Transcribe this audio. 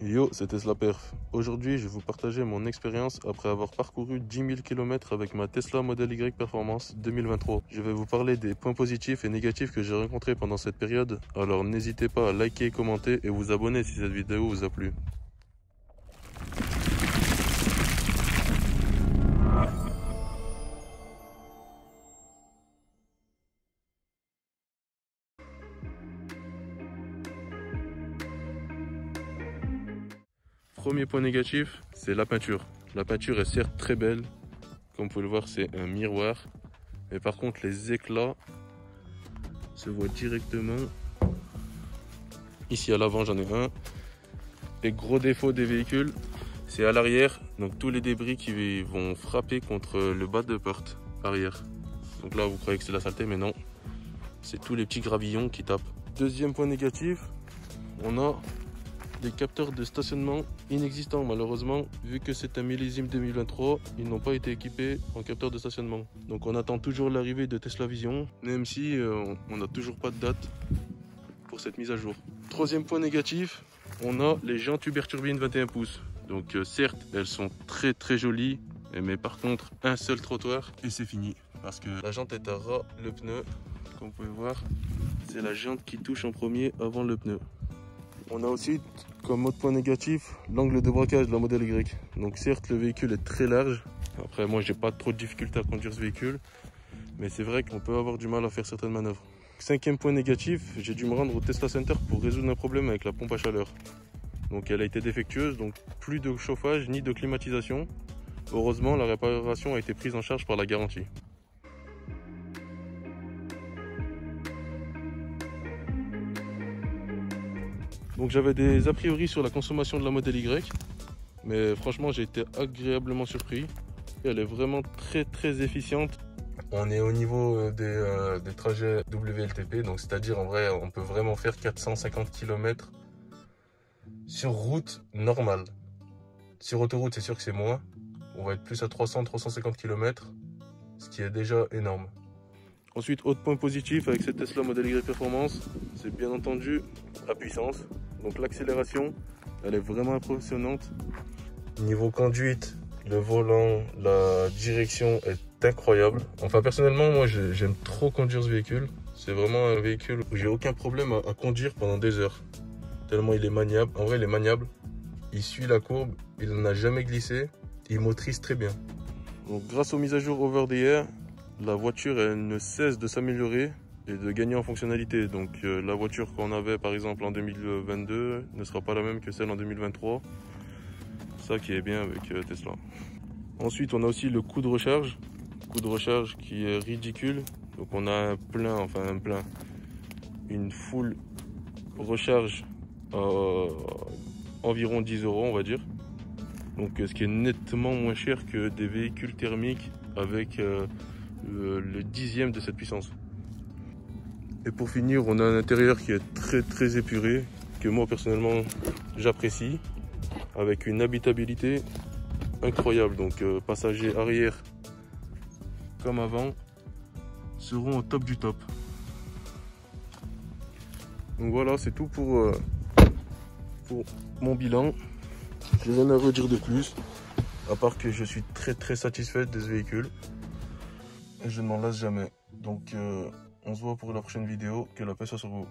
Yo, c'est Tesla Perf. Aujourd'hui, je vais vous partager mon expérience après avoir parcouru 10 000 km avec ma Tesla Model Y Performance 2023. Je vais vous parler des points positifs et négatifs que j'ai rencontrés pendant cette période. Alors n'hésitez pas à liker, commenter et vous abonner si cette vidéo vous a plu. Premier point négatif, c'est la peinture. La peinture est certes très belle, comme vous pouvez le voir, c'est un miroir. Mais par contre, les éclats se voient directement. Ici à l'avant, j'en ai un. Les gros défauts des véhicules, c'est à l'arrière. Donc tous les débris qui vont frapper contre le bas de porte arrière. Donc là, vous croyez que c'est la saleté, mais non. C'est tous les petits gravillons qui tapent. Deuxième point négatif, on a des capteurs de stationnement inexistants malheureusement, vu que c'est un millésime 2023, ils n'ont pas été équipés en capteurs de stationnement. Donc on attend toujours l'arrivée de Tesla Vision, même si on n'a toujours pas de date pour cette mise à jour. Troisième point négatif, on a les jantes Uber Turbine 21 pouces. Donc certes, elles sont très jolies, mais par contre un seul trottoir et c'est fini. Parce que la jante est à ras le pneu, comme vous pouvez voir, c'est la jante qui touche en premier avant le pneu. On a aussi comme autre point négatif l'angle de braquage de la Model Y. Donc certes le véhicule est très large. Après moi j'ai pas trop de difficulté à conduire ce véhicule. Mais c'est vrai qu'on peut avoir du mal à faire certaines manœuvres. Cinquième point négatif, j'ai dû me rendre au Tesla Center pour résoudre un problème avec la pompe à chaleur. Donc elle a été défectueuse, donc plus de chauffage ni de climatisation. Heureusement la réparation a été prise en charge par la garantie. Donc j'avais des a priori sur la consommation de la Model Y, mais franchement j'ai été agréablement surpris. Elle est vraiment très efficiente. On est au niveau des trajets WLTP, donc c'est-à-dire en vrai on peut vraiment faire 450 km sur route normale. Sur autoroute c'est sûr que c'est moins, on va être plus à 300-350 km, ce qui est déjà énorme. Ensuite, autre point positif avec cette Tesla Model Y Performance, c'est bien entendu la puissance. Donc l'accélération, elle est vraiment impressionnante. Niveau conduite, le volant, la direction est incroyable. Enfin personnellement, moi j'aime trop conduire ce véhicule. C'est vraiment un véhicule où j'ai aucun problème à conduire pendant des heures. Tellement il est maniable. En vrai, il est maniable. Il suit la courbe, il n'a jamais glissé. Il motorise très bien. Donc grâce aux mises à jour over the air, la voiture elle ne cesse de s'améliorer et de gagner en fonctionnalité. Donc la voiture qu'on avait par exemple en 2022 ne sera pas la même que celle en 2023. Ça qui est bien avec Tesla. Ensuite on a aussi le coût de recharge. Coût de recharge qui est ridicule. Donc on a une full recharge à environ 10 € on va dire. Donc ce qui est nettement moins cher que des véhicules thermiques avec le dixième de cette puissance. Et pour finir, on a un intérieur qui est très épuré, que moi personnellement j'apprécie, avec une habitabilité incroyable. Donc passagers arrière comme avant seront au top du top. Donc voilà, c'est tout pour mon bilan. J'ai rien à redire de plus, à part que je suis très satisfait de ce véhicule. Et je ne m'en lasse jamais. Donc on se voit pour la prochaine vidéo. Que la paix soit sur vous.